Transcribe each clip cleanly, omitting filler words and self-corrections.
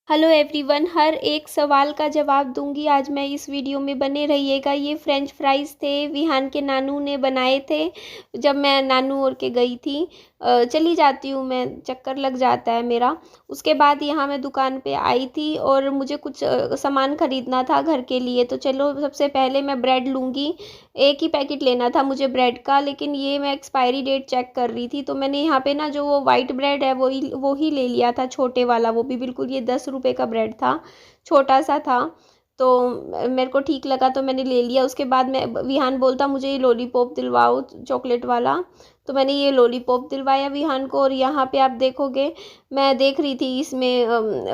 Hello everyone, हर एक सवाल का जवाब दूंगी आज मैं इस वीडियो में, बने रहिएगा। ये फ्रेंच फ्राइज़ थे, विहान के नानू ने बनाए थे जब मैं नानू और के गई थी। चली जाती हूँ मैं, चक्कर लग जाता है मेरा। उसके बाद यहाँ मैं दुकान पे आई थी और मुझे कुछ सामान ख़रीदना था घर के लिए। तो चलो, सबसे पहले मैं ब्रेड लूँगी। एक ही पैकेट लेना था मुझे ब्रेड का, लेकिन ये मैं एक्सपायरी डेट चेक कर रही थी तो मैंने यहाँ पे ना जो वो वाइट ब्रेड है वो ही ले लिया था, छोटे वाला। वो भी बिल्कुल ये 10 रुपये का ब्रेड था, छोटा सा था। तो मेरे को ठीक लगा तो मैंने ले लिया। उसके बाद मैं विहान बोलता मुझे ये लॉलीपॉप दिलवाओ चॉकलेट वाला, तो मैंने ये लॉलीपॉप दिलवाया विहान को। और यहाँ पे आप देखोगे, मैं देख रही थी इसमें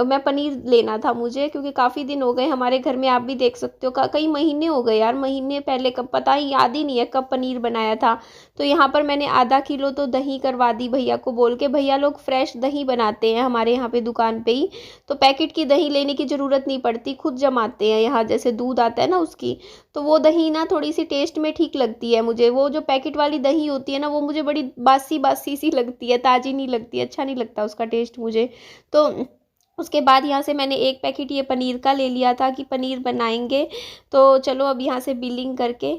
मैं पनीर लेना था मुझे, क्योंकि काफ़ी दिन हो गए हमारे घर में। आप भी देख सकते हो कई महीने हो गए यार, महीने पहले कब, पता ही याद ही नहीं है कब पनीर बनाया था। तो यहाँ पर मैंने आधा किलो तो दही करवा दी भैया को बोल के। भैया लोग फ्रेश दही बनाते हैं हमारे यहाँ पे दुकान पे ही, तो पैकेट की दही लेने की ज़रूरत नहीं पड़ती, खुद जमाते हैं यहाँ। जैसे दूध आता है ना उसकी, तो वो दही ना थोड़ी सी टेस्ट में ठीक लगती है मुझे। वो जो पैकेट वाली दही होती है ना, वो मुझे बड़ी बासी बासी सी लगती है, ताज़ी नहीं लगती, अच्छा नहीं लगता उसका टेस्ट मुझे। तो उसके बाद यहाँ से मैंने एक पैकेट ये पनीर का ले लिया था कि पनीर बनाएंगे। तो चलो अब यहाँ से बिलिंग करके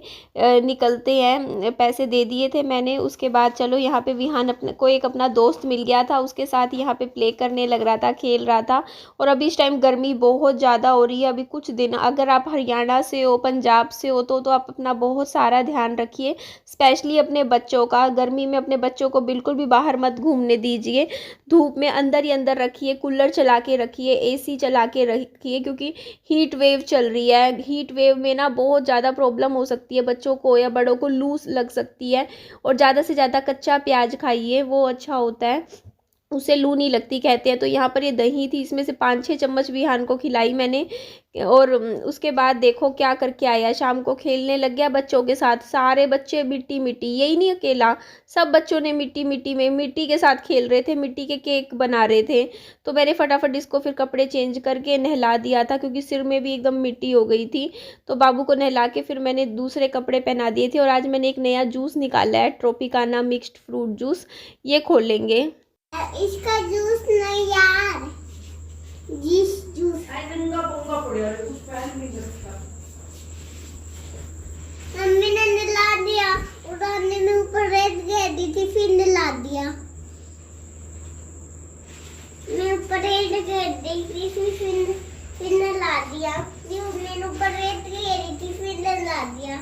निकलते हैं। पैसे दे दिए थे मैंने। उसके बाद चलो, यहाँ पे विहान अपने को एक अपना दोस्त मिल गया था, उसके साथ यहाँ पे प्ले करने लग रहा था, खेल रहा था। और अभी इस टाइम गर्मी बहुत ज़्यादा हो रही है। अभी कुछ दिन, अगर आप हरियाणा से हो, पंजाब से हो, तो आप अपना बहुत सारा ध्यान रखिए, स्पेशली अपने बच्चों का। गर्मी में अपने बच्चों को बिल्कुल भी बाहर मत घूमने दीजिए, धूप में अंदर ही अंदर रखिए, कूलर चला के रखिए, एसी चला के रखिए, क्योंकि हीट वेव चल रही है। हीट वेव में ना बहुत ज़्यादा प्रॉब्लम हो सकती है, बच्चों को या बड़ों को लू लग सकती है। और ज़्यादा से ज़्यादा कच्चा प्याज खाइए, वो अच्छा होता है, उससे लू नहीं लगती कहते हैं। तो यहाँ पर ये दही थी, इसमें से 5-6 चम्मच विहान को खिलाई मैंने। और उसके बाद देखो क्या करके आया, शाम को खेलने लग गया बच्चों के साथ। सारे बच्चे मिट्टी मिट्टी, यही नहीं अकेला, सब बच्चों ने मिट्टी मिट्टी में मिट्टी के साथ खेल रहे थे, मिट्टी के केक बना रहे थे। तो मैंने फटाफट इसको फिर कपड़े चेंज करके नहला दिया था, क्योंकि सिर में भी एकदम मिट्टी हो गई थी। तो बाबू को नहला के फिर मैंने दूसरे कपड़े पहना दिए थे। और आज मैंने एक नया जूस निकाला है, ट्रोपिकाना मिक्स्ड फ्रूट जूस, ये खोलेंगे। इसका जूस नहीं यार, जिस जूस मम्मी ने नला दिया, उड़ाने में ऊपर रेत गिर दी थी, फिर नला दिया। मैं ऊपर रेत गिर दी थी, फिर नला दिया। मैंने ऊपर रेत गिरी थी, फिर नला दिया।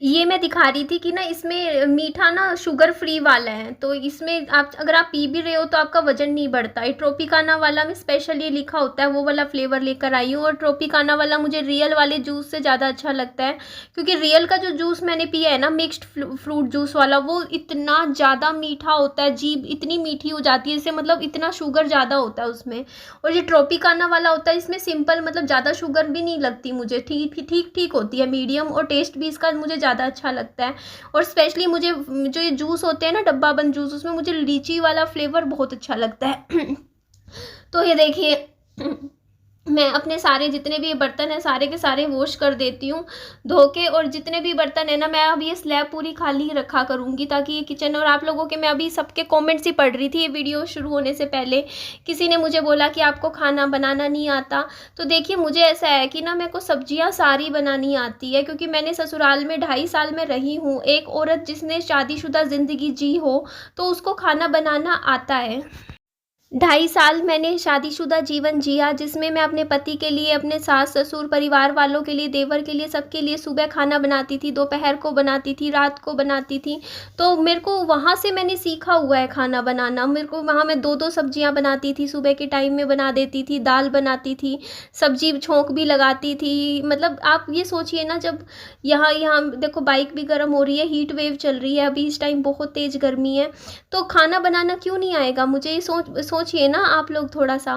ये मैं दिखा रही थी कि ना इसमें मीठा ना शुगर फ्री वाला है, तो इसमें आप अगर आप पी भी रहे हो तो आपका वजन नहीं बढ़ता है। ट्रोपिकाना वाला में स्पेशल ये लिखा होता है, वो वाला फ्लेवर लेकर आई हूँ। और ट्रोपिकाना वाला मुझे रियल वाले जूस से ज़्यादा अच्छा लगता है, क्योंकि रियल का जो जूस मैंने पिया है ना, मिक्स्ड फ्रूट जूस वाला, वो इतना ज़्यादा मीठा होता है, जीभ इतनी मीठी हो जाती है इससे, मतलब इतना शुगर ज़्यादा होता है उसमें। और ये ट्रोपिकाना वाला होता है, इसमें सिंपल, मतलब ज़्यादा शुगर भी नहीं लगती मुझे, ठीक ठीक ठीक होती है, मीडियम। और टेस्ट भी इसका मुझे ज़्यादा अच्छा लगता है। और स्पेशली मुझे जो ये जूस होते हैं ना, डब्बा बंद जूस, उसमें मुझे लीची वाला फ्लेवर बहुत अच्छा लगता है। तो ये देखिए, मैं अपने सारे जितने भी बर्तन हैं सारे के सारे वॉश कर देती हूँ धो के। और जितने भी बर्तन है ना, मैं अभी ये स्लैब पूरी खाली रखा करूँगी, ताकि ये किचन। और आप लोगों के, मैं अभी सबके कमेंट्स ही पढ़ रही थी ये वीडियो शुरू होने से पहले। किसी ने मुझे बोला कि आपको खाना बनाना नहीं आता। तो देखिए, मुझे ऐसा है कि ना, मेरे को सब्जियाँ सारी बनानी आती है, क्योंकि मैंने ससुराल में 2.5 साल में रही हूँ। एक औरत जिसने शादीशुदा ज़िंदगी जी हो, तो उसको खाना बनाना आता है। 2.5 साल मैंने शादीशुदा जीवन जिया, जिसमें मैं अपने पति के लिए, अपने सास ससुर, परिवार वालों के लिए, देवर के लिए, सबके लिए सुबह खाना बनाती थी, दोपहर को बनाती थी, रात को बनाती थी। तो मेरे को वहाँ से मैंने सीखा हुआ है खाना बनाना। मेरे को वहाँ मैं 2-2 सब्जियाँ बनाती थी, सुबह के टाइम में बना देती थी, दाल बनाती थी, सब्जी छोंक भी लगाती थी। मतलब आप ये सोचिए ना, जब यहाँ यहाँ देखो बाइक भी गर्म हो रही है, हीट वेव चल रही है अभी इस टाइम, बहुत तेज़ गर्मी है, तो खाना बनाना क्यों नहीं आएगा मुझे? ये सोचिए ना आप लोग थोड़ा सा,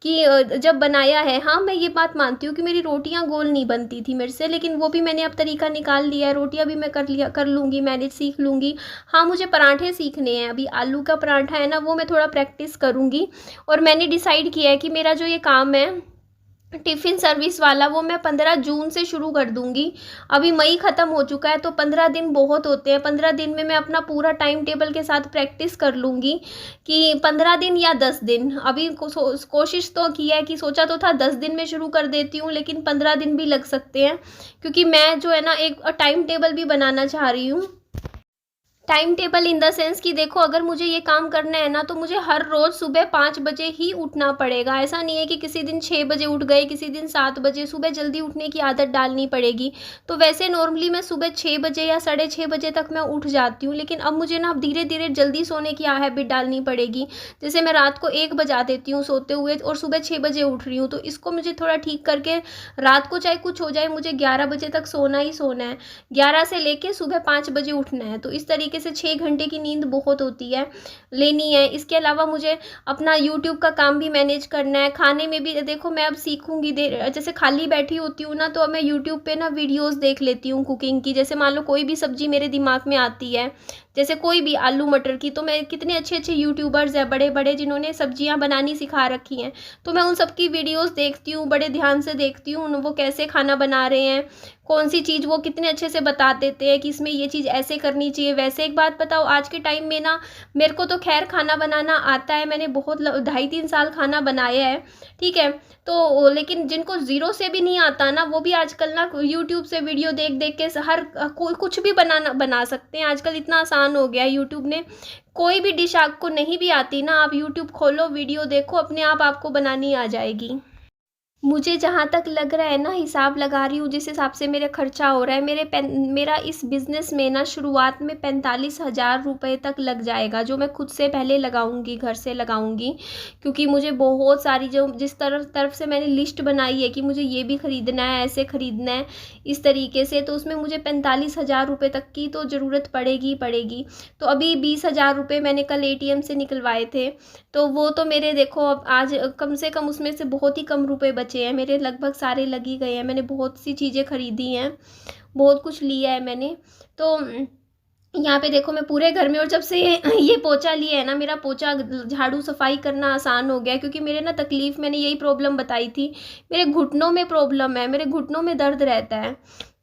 कि जब बनाया है। हाँ, मैं ये बात मानती हूँ कि मेरी रोटियां गोल नहीं बनती थी मेरे से, लेकिन वो भी मैंने अब तरीका निकाल लिया है। रोटियां भी मैं कर लूँगी, मैनेज सीख लूँगी। हाँ, मुझे पराठे सीखने हैं अभी, आलू का पराठा है ना, वो मैं थोड़ा प्रैक्टिस करूँगी। और मैंने डिसाइड किया है कि मेरा जो ये काम है, टिफ़िन सर्विस वाला, वो मैं 15 जून से शुरू कर दूँगी। अभी मई ख़त्म हो चुका है, तो 15 दिन बहुत होते हैं। 15 दिन में मैं अपना पूरा टाइम टेबल के साथ प्रैक्टिस कर लूँगी कि 15 दिन या 10 दिन। अभी कोशिश तो की है कि सोचा तो था 10 दिन में शुरू कर देती हूँ, लेकिन 15 दिन भी लग सकते हैं, क्योंकि मैं जो है ना एक टाइम टेबल भी बनाना चाह रही हूँ। Time table in the sense कि देखो, अगर मुझे ये काम करना है ना, तो मुझे हर रोज़ सुबह 5 बजे ही उठना पड़ेगा। ऐसा नहीं है कि किसी दिन 6 बजे उठ गए, किसी दिन 7 बजे। सुबह जल्दी उठने की आदत डालनी पड़ेगी। तो वैसे नॉर्मली मैं सुबह 6 बजे या साढ़े 6 बजे तक मैं उठ जाती हूँ, लेकिन अब मुझे ना धीरे-धीरे जल्दी सोने की हैबिट डालनी पड़ेगी। जैसे मैं रात को 1 बजा देती हूँ सोते हुए, और सुबह 6 बजे उठ रही हूँ, तो इसको मुझे थोड़ा ठीक करके रात को चाहे कुछ हो जाए, मुझे 11 बजे तक सोना ही सोना है। 11 से लेके सुबह 5 बजे उठना है। तो इस तरीके से 6 घंटे की नींद बहुत होती है, लेनी है। इसके अलावा मुझे अपना यूट्यूब का काम भी मैनेज करना है। खाने में भी देखो, मैं अब सीखूँगी। जैसे खाली बैठी होती हूँ ना, तो अब मैं यूट्यूब पे ना वीडियोज़ देख लेती हूँ कुकिंग की। जैसे मान लो कोई भी सब्ज़ी मेरे दिमाग में आती है, जैसे कोई भी आलू मटर की, तो मैं कितने अच्छे-अच्छे यूट्यूबर्स हैं बड़े-बड़े, जिन्होंने सब्जियाँ बनानी सिखा रखी हैं। तो मैं उन सब की वीडियोज़ देखती हूँ, बड़े ध्यान से देखती हूँ वो कैसे खाना बना रहे हैं, कौन-सी चीज़ वो कितने अच्छे से बता देते हैं कि इसमें ये चीज़ ऐसे करनी चाहिए, वैसे। एक बात बताओ, आज के टाइम में ना, मेरे को तो ख़ैर खाना बनाना आता है, मैंने बहुत 2.5-3 साल खाना बनाया है, ठीक है? तो लेकिन जिनको ज़ीरो से भी नहीं आता ना, वो भी आजकल ना यूट्यूब से वीडियो देख-देख के कोई कुछ भी बना सकते हैं। आजकल इतना आसान हो गया है यूट्यूब ने। कोई भी डिश आपको नहीं भी आती ना, आप यूट्यूब खोलो, वीडियो देखो, अपने आप आपको बनानी आ जाएगी। मुझे जहाँ तक लग रहा है ना, हिसाब लगा रही हूँ जिस हिसाब से मेरा खर्चा हो रहा है, मेरा इस बिज़नेस में ना शुरुआत में 45,000 रुपये तक लग जाएगा, जो मैं खुद से पहले लगाऊंगी, घर से लगाऊंगी। क्योंकि मुझे बहुत सारी, जो जिस तरफ से मैंने लिस्ट बनाई है कि मुझे ये भी ख़रीदना है, ऐसे ख़रीदना है, इस तरीके से, तो उसमें मुझे 45,000 रुपये तक की तो ज़रूरत पड़ेगी ही पड़ेगी। तो अभी 20,000 रुपये मैंने कल ATM से निकलवाए थे, तो वो तो मेरे देखो, अब आज कम से कम उसमें से बहुत ही कम रुपए बचे हैं मेरे, लगभग सारे लग ही गए हैं। मैंने बहुत सी चीज़ें खरीदी हैं, बहुत कुछ लिया है मैंने। तो यहाँ पे देखो, मैं पूरे घर में, और जब से ये पोछा लिया है ना, मेरा पोछा झाड़ू सफाई करना आसान हो गया है। क्योंकि मेरे ना तकलीफ़, मैंने यही प्रॉब्लम बताई थी, मेरे घुटनों में प्रॉब्लम है, मेरे घुटनों में दर्द रहता है,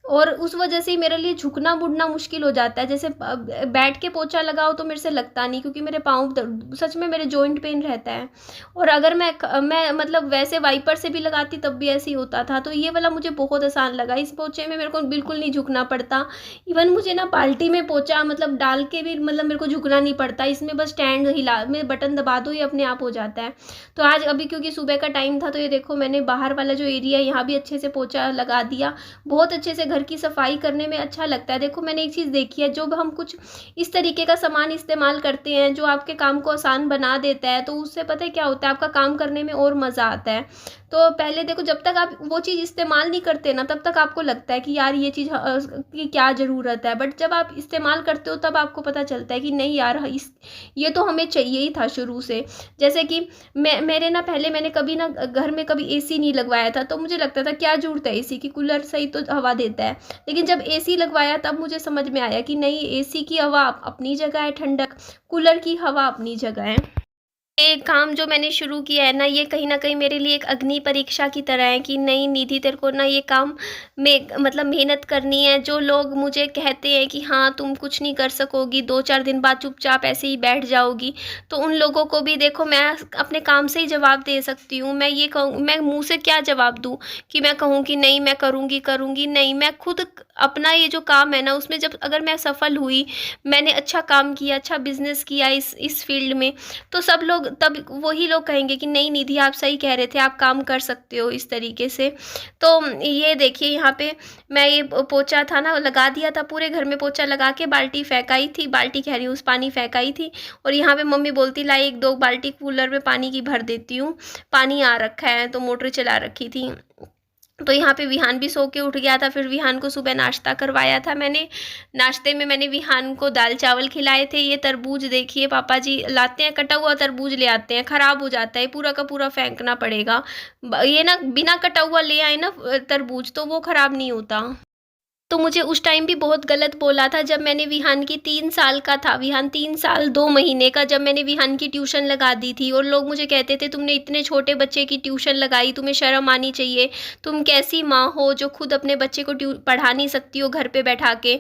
और उस वजह से ही मेरे लिए झुकना मुड़ना मुश्किल हो जाता है। जैसे बैठ के पोछा लगाओ तो मेरे से लगता नहीं, क्योंकि मेरे पाँव सच में, मेरे जॉइंट पेन रहता है। और अगर मैं मतलब वैसे वाइपर से भी लगाती, तब भी ऐसे ही होता था। तो ये वाला मुझे बहुत आसान लगा। इस पोछे में मेरे को बिल्कुल नहीं झुकना पड़ता। इवन मुझे ना बाल्टी में पोछा मतलब डाल के भी, मतलब मेरे को झुकना नहीं पड़ता। इसमें बस स्टैंड हिला में बटन दबा दो, ये अपने आप हो जाता है। तो आज अभी क्योंकि सुबह का टाइम था, तो ये देखो, मैंने बाहर वाला जो एरिया है, यहाँ भी अच्छे से पोछा लगा दिया। बहुत अच्छे से घर की सफाई करने में अच्छा लगता है। देखो, मैंने एक चीज़ देखी है, जो हम कुछ इस तरीके का सामान इस्तेमाल करते हैं, जो आपके काम को आसान बना देता है, तो उससे पता है क्या होता है, आपका काम करने में और मज़ा आता है। तो पहले देखो, जब तक आप वो चीज़ इस्तेमाल नहीं करते ना, तब तक आपको लगता है कि यार ये चीज़ की क्या ज़रूरत है। बट जब आप इस्तेमाल करते हो, तब आपको पता चलता है कि नहीं यार, ये तो हमें चाहिए ही था शुरू से। जैसे कि मेरे ना, पहले मैंने कभी ना घर में कभी AC नहीं लगवाया था, तो मुझे लगता था क्या ज़रूरत है AC की, कूलर सही तो हवा देता है। लेकिन जब AC लगवाया, तब मुझे समझ में आया कि नहीं, AC की हवा अपनी जगह है, ठंडक, कूलर की हवा अपनी जगह है। ये काम जो मैंने शुरू किया है ना, ये कहीं न कहीं मेरे लिए एक अग्नि परीक्षा की तरह है कि नहीं निधि, तेरे को ना ये काम में मतलब मेहनत करनी है। जो लोग मुझे कहते हैं कि हाँ, तुम कुछ नहीं कर सकोगी, 2-4 दिन बाद चुपचाप ऐसे ही बैठ जाओगी, तो उन लोगों को भी देखो, मैं अपने काम से ही जवाब दे सकती हूँ। मैं ये कहूँ, मैं मुँह से क्या जवाब दूँ कि मैं कहूँ कि नहीं मैं करूँगी, नहीं, मैं खुद अपना ये जो काम है ना, उसमें जब अगर मैं सफल हुई, मैंने अच्छा काम किया, अच्छा बिज़नेस किया इस फ़ील्ड में, तो सब लोग, तब वही लोग कहेंगे कि नहीं निधि, आप सही कह रहे थे, आप काम कर सकते हो इस तरीके से। तो ये देखिए, यहाँ पे मैं ये पोछा था ना, लगा दिया था पूरे घर में, पोछा लगा के बाल्टी फेंकाई थी, बाल्टी कह रही हूँ, उस पानी फेंकाई थी। और यहाँ पे मम्मी बोलती, लाई 1-2 बाल्टी कूलर में पानी की भर देती हूँ, पानी आ रखा है, तो मोटर चला रखी थी। तो यहाँ पे विहान भी सो के उठ गया था। फिर विहान को सुबह नाश्ता करवाया था मैंने। नाश्ते में मैंने विहान को दाल चावल खिलाए थे। ये तरबूज देखिए, पापा जी लाते हैं, कटा हुआ तरबूज ले आते हैं, ख़राब हो जाता है, पूरा का पूरा फेंकना पड़ेगा। ये ना बिना कटा हुआ ले आए ना तरबूज, तो वो ख़राब नहीं होता। तो मुझे उस टाइम भी बहुत गलत बोला था जब मैंने विहान की 3 साल का था, विहान 3 साल 2 महीने का, जब मैंने विहान की ट्यूशन लगा दी थी और लोग मुझे कहते थे तुमने इतने छोटे बच्चे की ट्यूशन लगाई, तुम्हें शर्म आनी चाहिए, तुम कैसी माँ हो जो खुद अपने बच्चे को पढ़ा नहीं सकती हो घर पे बैठा के,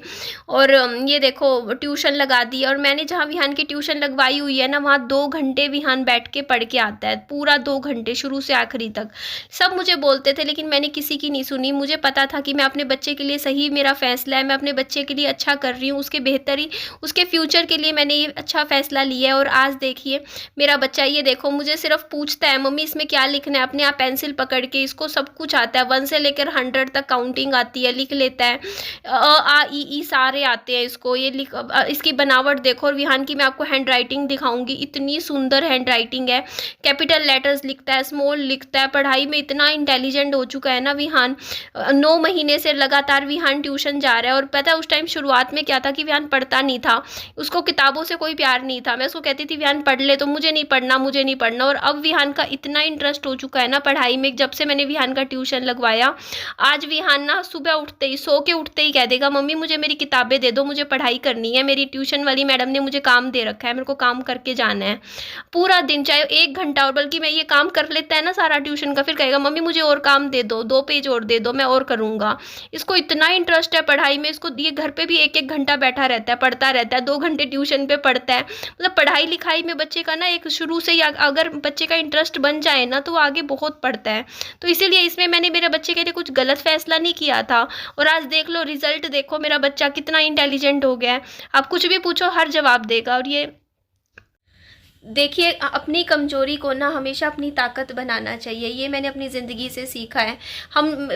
और ये देखो ट्यूशन लगा दी। और मैंने जहाँ विहान की ट्यूशन लगवाई हुई है ना, वहाँ 2 घंटे विहान बैठ के पढ़ के आता है, पूरा 2 घंटे शुरू से आखिरी तक। सब मुझे बोलते थे लेकिन मैंने किसी की नहीं सुनी। मुझे पता था कि मैं अपने बच्चे के लिए सही मेरा फ़ैसला है, मैं अपने बच्चे के लिए अच्छा कर रही हूँ, उसके बेहतरी, उसके फ्यूचर के लिए मैंने ये अच्छा फ़ैसला लिया है। और आज देखिए मेरा बच्चा, ये देखो मुझे सिर्फ पूछता है मम्मी इसमें क्या लिखना है, अपने आप पेंसिल पकड़ के, इसको सब कुछ आता है, 1 से लेकर 100 तक काउंटिंग आती है, लिख लेता है, आ ई ई सारे आते हैं इसको, ये लिख, इसकी बनावट देखो। और विहान की मैं आपको हैंड राइटिंग दिखाऊंगी, इतनी सुंदर हैंड राइटिंग है, कैपिटल लेटर्स लिखता है, स्मॉल लिखता है, पढ़ाई में इतना इंटेलिजेंट हो चुका है ना विहान। 9 महीने से लगातार विहान ट्यूशन जा रहा है। और पता है उस टाइम शुरुआत में क्या था कि विहान पढ़ता नहीं था, उसको किताबों से कोई प्यार नहीं था, मैं उसको कहती थी विहान पढ़ ले, तो मुझे नहीं पढ़ना, मुझे नहीं पढ़ना। और अब विहान का इतना इंटरेस्ट हो चुका है ना पढ़ाई में, जब से मैंने विहान का ट्यूशन लगवाया। आज विहान ना सुबह उठते ही, सो के उठते ही कह देगा मम्मी मुझे मेरी किताबें दे दो, मुझे पढ़ाई करनी है, मेरी ट्यूशन वाली मैडम ने मुझे काम दे रखा है, मेरे को काम करके जाना है पूरा दिन, चाहे 1 घंटा। और बल्कि मैं ये काम कर लेता है ना सारा ट्यूशन का, फिर कहेगा मम्मी मुझे और काम दे दो, 2 पेज और दे दो, मैं और करूँगा। इसको इतना इंटरेस्ट है पढ़ाई में, इसको ये घर पे भी 1-1 घंटा बैठा रहता है, पढ़ता रहता है, 2 घंटे ट्यूशन पे पढ़ता है। मतलब पढ़ाई लिखाई में बच्चे का ना एक शुरू से ही अगर बच्चे का इंटरेस्ट बन जाए ना तो वो आगे बहुत पढ़ता है। तो इसीलिए इसमें मैंने मेरे बच्चे के लिए कुछ गलत फैसला नहीं किया था। और आज देख लो रिजल्ट, देखो मेरा बच्चा कितना इंटेलिजेंट हो गया है, आप कुछ भी पूछो हर जवाब देगा। और ये देखिए अपनी कमज़ोरी को ना हमेशा अपनी ताकत बनाना चाहिए, ये मैंने अपनी ज़िंदगी से सीखा है।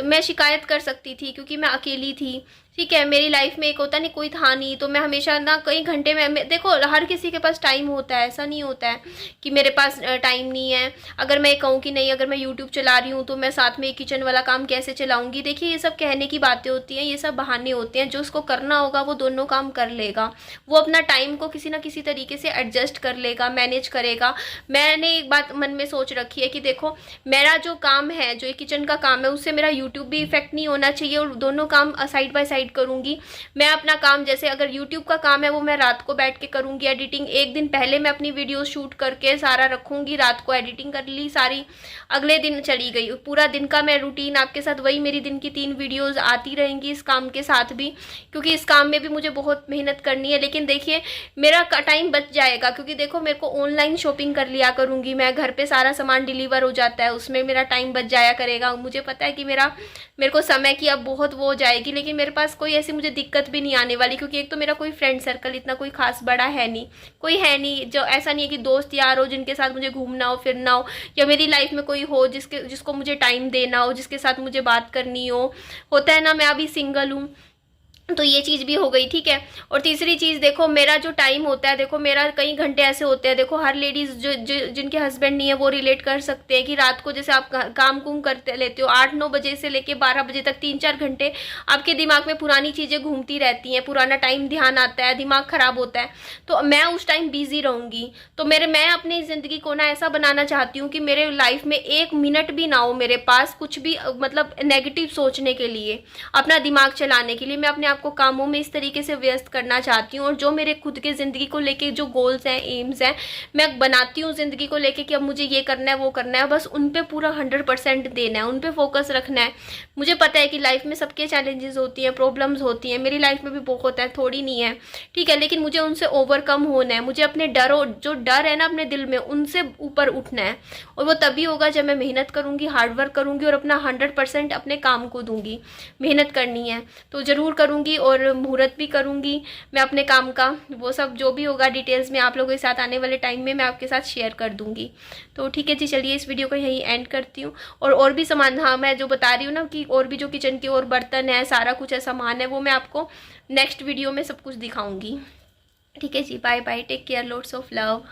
मैं शिकायत कर सकती थी क्योंकि मैं अकेली थी, ठीक है, मेरी लाइफ में एक होता नहीं कोई था नहीं, तो मैं हमेशा ना कई घंटे में देखो हर किसी के पास टाइम होता है, ऐसा नहीं होता है कि मेरे पास टाइम नहीं है। अगर मैं कहूँ कि नहीं, अगर मैं यूट्यूब चला रही हूँ तो मैं साथ में किचन वाला काम कैसे चलाऊँगी, देखिए ये सब कहने की बातें होती हैं, ये सब बहाने होते हैं। जो उसको करना होगा वो दोनों काम कर लेगा, वो अपना टाइम को किसी ना किसी तरीके से एडजस्ट कर लेगा, मैनेज करेगा। मैंने एक बात मन में सोच रखी है कि देखो मेरा जो काम है, जो ये किचन का काम है, उससे मेरा यूट्यूब भी इफेक्ट नहीं होना चाहिए, और दोनों काम साइड बाय साइड करूंगी। मैं अपना काम, जैसे अगर यूट्यूब का काम है वो मैं रात को बैठ के करूंगी एडिटिंग, 1 दिन पहले मैं अपनी वीडियो शूट करके सारा रखूंगी, रात को एडिटिंग कर ली सारी, अगले दिन चली गई। पूरा दिन का मैं रूटीन आपके साथ, वही मेरी दिन की 3 वीडियोस आती रहेंगी इस काम के साथ भी, क्योंकि इस काम में भी मुझे बहुत मेहनत करनी है। लेकिन देखिए मेरा टाइम बच जाएगा, क्योंकि देखो मेरे को ऑनलाइन शॉपिंग कर लिया करूंगी मैं, घर पे सारा सामान डिलीवर हो जाता है, उसमें मेरा टाइम बच जाया करेगा। मुझे पता है कि मेरे को समय की अब बहुत वो हो जाएगी, लेकिन मेरे पास कोई ऐसी मुझे दिक्कत भी नहीं आने वाली, क्योंकि एक तो मेरा कोई फ्रेंड सर्कल इतना कोई खास बड़ा है नहीं, कोई है नहीं, जो ऐसा नहीं है कि दोस्त यार हो जिनके साथ मुझे घूमना हो फिरना हो, या मेरी लाइफ में कोई हो जिसको मुझे टाइम देना हो, जिसके साथ मुझे बात करनी हो। होता है ना, मैं अभी सिंगल हूँ, तो ये चीज़ भी हो गई, ठीक है। और तीसरी चीज़ देखो मेरा जो टाइम होता है, देखो मेरा कई घंटे ऐसे होते हैं, देखो हर लेडीज़ जिनके हस्बैंड नहीं है वो रिलेट कर सकते हैं कि रात को जैसे आप काम कुम करते लेते हो 8-9 बजे से लेके 12 बजे तक 3-4 घंटे आपके दिमाग में पुरानी चीज़ें घूमती रहती हैं, पुराना टाइम ध्यान आता है, दिमाग ख़राब होता है। तो मैं उस टाइम बिजी रहूँगी, तो मैं अपनी ज़िंदगी को ना ऐसा बनाना चाहती हूँ कि मेरे लाइफ में 1 मिनट भी ना हो मेरे पास कुछ भी मतलब नेगेटिव सोचने के लिए, अपना दिमाग चलाने के लिए। मैं अपने को कामों में इस तरीके से व्यस्त करना चाहती हूँ, और जो मेरे खुद के ज़िंदगी को लेके जो गोल्स हैं, एम्स हैं, मैं बनाती हूँ ज़िंदगी को लेके कि अब मुझे ये करना है वो करना है, बस उन पे पूरा 100% देना है, उन पे फोकस रखना है। मुझे पता है कि लाइफ में सबके चैलेंजेस होती हैं, प्रॉब्लम्स होती हैं, मेरी लाइफ में भी बहुत है, थोड़ी नहीं है, ठीक है, लेकिन मुझे उनसे ओवरकम होना है। मुझे अपने जो डर है ना अपने दिल में, उनसे ऊपर उठना है, और वो तभी होगा जब मैं मेहनत करूँगी, हार्डवर्क करूँगी, और अपना 100% अपने काम को दूँगी। मेहनत करनी है तो ज़रूर करूँगी, और मुहूर्त भी करूँगी मैं अपने काम का, वो सब जो भी होगा डिटेल्स में आप लोगों के साथ आने वाले टाइम में मैं आपके साथ शेयर कर दूँगी। तो ठीक है जी, चलिए इस वीडियो को यहीं एंड करती हूँ। और भी सामान, हाँ मैं जो बता रही हूँ ना कि और भी जो किचन के और बर्तन है, सारा कुछ है सामान है, वो मैं आपको नेक्स्ट वीडियो में सब कुछ दिखाऊँगी। ठीक है जी, bye bye, take care, lots of love.